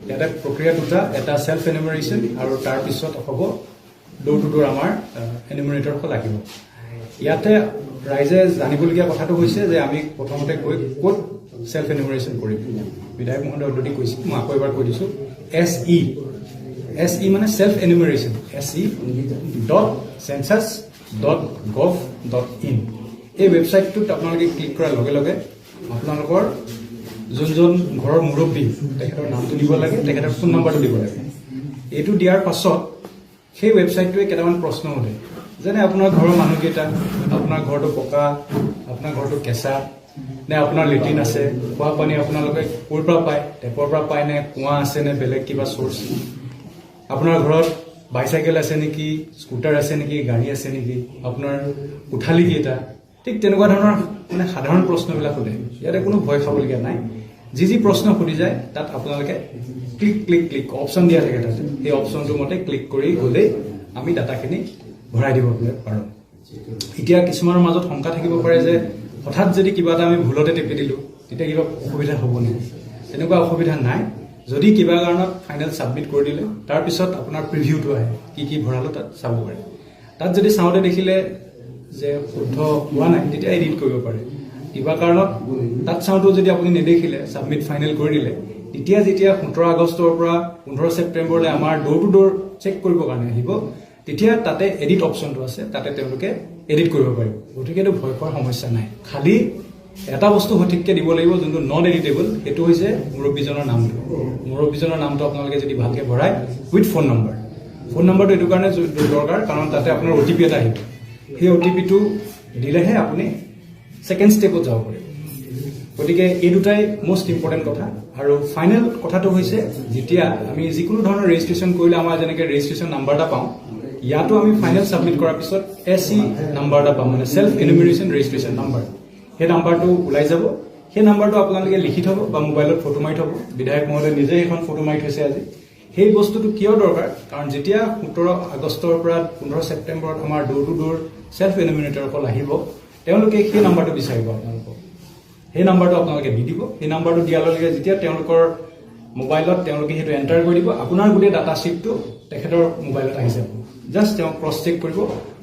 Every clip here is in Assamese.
ইয়াতে প্ৰক্ৰিয়া দুটা, এটা সেলফ এনুমাৰেশ্যন আৰু তাৰ পিছত হ'ব ডোৰ টু ডোৰ আমাৰ এনুমাৰেটৰ লাগিব। ইয়াতে ৰাইজে জানিবলগীয়া কথাটো হৈছে যে আমি প্ৰথমতে গৈ ক'ত সেলফ এনুমাৰেশ্যন কৰিম। বিধায়ক মহোদয় অলৰেডি কৈছে, মই আকৌ এবাৰ কৈ দিছোঁ, SE মানে সেলফ এনুমাৰেশ্যন, se.census.gov.in। এই ৱেবছাইটটোত আপোনালোকে ক্লিক কৰাৰ লগে লগে আপোনালোকৰ যোনজন ঘৰৰ মুৰব্বী তেখেতৰ নামটো দিব লাগে, তেখেতৰ ফোন নাম্বাৰটো দিব লাগে। এইটো দিয়াৰ পাছত সেই ৱেবছাইটটোৱে কেইটামান প্ৰশ্ন সোধে, যেনে আপোনাৰ ঘৰৰ মানুহকেইটা, আপোনাৰ ঘৰটো পকা, আপোনাৰ ঘৰটো কেঁচা নে আপোনাৰ লেট্ৰিন আছে, খোৱা পানী আপোনালোকে ক'ৰ পৰা পায়, টেপৰ পৰা পায় নে কুঁৱা আছে নে বেলেগ কিবা চ'ৰ্চ, আপোনাৰ ঘৰত বাইচাইকেল আছে নেকি, স্কুটাৰ আছে নেকি, গাড়ী আছে নেকি, আপোনাৰ কোঠালি কেইটা, ঠিক তেনেকুৱা ধৰণৰ মানে সাধাৰণ প্ৰশ্নবিলাক সোধে। ইয়াতে কোনো ভয় খাবলগীয়া নাই। যি প্ৰশ্ন সুধি যায় তাত আপোনালোকে ক্লিক অপশ্যন দিয়া থাকে, তাতে সেই অপশ্যনটোৰ মতে ক্লিক কৰি গ'লেই আমি ডাটাখিনি ভৰাই দিব পাৰোঁ। এতিয়া কিছুমানৰ মাজত শংকা থাকিব পাৰে যে হঠাৎ যদি কিবা এটা আমি ভুলতে টিপি দিলোঁ তেতিয়া কিবা অসুবিধা হ'ব নেকি। তেনেকুৱা অসুবিধা নাই। যদি কিবা কাৰণত ফাইনেল ছাবমিট কৰি দিলে তাৰপিছত আপোনাৰ প্ৰিভিউটো আহে, কি ভৰালোঁ তাত চাব পাৰে। তাত যদি চাওঁতে দেখিলে যে শুদ্ধ হোৱা নাই তেতিয়া এডিট কৰিব পাৰে। কিবা কাৰণত তাত চাওঁতেও যদি আপুনি নেদেখিলে, ছাবমিট ফাইনেল কৰি দিলে, তেতিয়া যেতিয়া 17 আগষ্টৰ পৰা 15 ছেপ্টেম্বৰলৈ আমাৰ ডোৰ টু ডোৰ চেক কৰিবৰ কাৰণে আহিব, তেতিয়া তাতে এডিট অপশ্যনটো আছে, তাতে তেওঁলোকে এডিট কৰিব পাৰিব। গতিকে এইটো ভয় খোৱাৰ সমস্যা নাই। খালি এটা বস্তু সঠিককৈ দিব লাগিব, যোনটো নন এডিটেবল, সেইটো হৈছে মুৰব্বীজনৰ নামটো। মুৰব্বীজনৰ নামটো আপোনালোকে যদি ভালকৈ ভৰাই উইথ ফোন নম্বৰ। ফোন নম্বৰটো এইটো কাৰণে দৰকাৰ কাৰণ তাতে আপোনাৰ OTP এটা আহিব। সেই OTPটো দিলেহে আপুনি ছেকেণ্ড ষ্টেপত যাব পাৰিব। গতিকে এই দুটাই মষ্ট ইম্পৰ্টেণ্ট কথা। আৰু ফাইনেল কথাটো হৈছে যেতিয়া আমি যিকোনো ধৰণৰ ৰেজিষ্ট্ৰেশ্যন কৰিলে আমাৰ যেনেকৈ ৰেজিষ্ট্ৰেশ্যন নাম্বাৰ এটা পাওঁ, ইয়াতো আমি ফাইনেল ছাবমিট কৰাৰ পিছত SE নাম্বাৰ এটা পাম, মানে সেলফ এনুমাৰেশ্যন ৰেজিষ্ট্ৰেশ্যন নাম্বাৰ। সেই নাম্বাৰটো ওলাই যাব। সেই নাম্বাৰটো আপোনালোকে লিখি থ'ব বা মোবাইলত ফটো মাৰি থ'ব। বিধায়ক মহোদয়ে নিজে এখন ফটো মাৰি থৈছে আজি। সেই বস্তুটো কিয় দৰকাৰ, কাৰণ যেতিয়া 17 আগষ্টৰ পৰা 15 ছেপ্টেম্বৰত আমাৰ ডোৰ টু ডোৰ সেলফ এনুমাৰেটৰসকল আহিব, তেওঁলোকে সেই নাম্বাৰটো বিচাৰিব আপোনালোকক। সেই নাম্বাৰটো আপোনালোকে দি দিব। সেই নাম্বাৰটো দিয়াৰ লগে লগে যেতিয়া তেওঁলোকৰ মোবাইলত তেওঁলোকে সেইটো এণ্টাৰ কৰি দিব, আপোনাৰ গোটেই ডাটা শ্বিটটো তেখেতৰ মোবাইলত আহি যাব। জাষ্ট তেওঁ ক্ৰছ চেক কৰিব।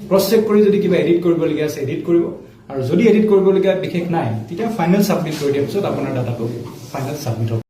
ক্ৰছ চেক কৰি যদি কিবা এডিট কৰিবলগীয়া আছে এডিট কৰিব, আৰু যদি এডিট কৰিবলগীয়া বিশেষ নাই তেতিয়া ফাইনেল ছাবমিট কৰি দিয়াৰ পিছত আপোনাৰ ডাটাটো ফাইনেল ছাবমিট হ'ব।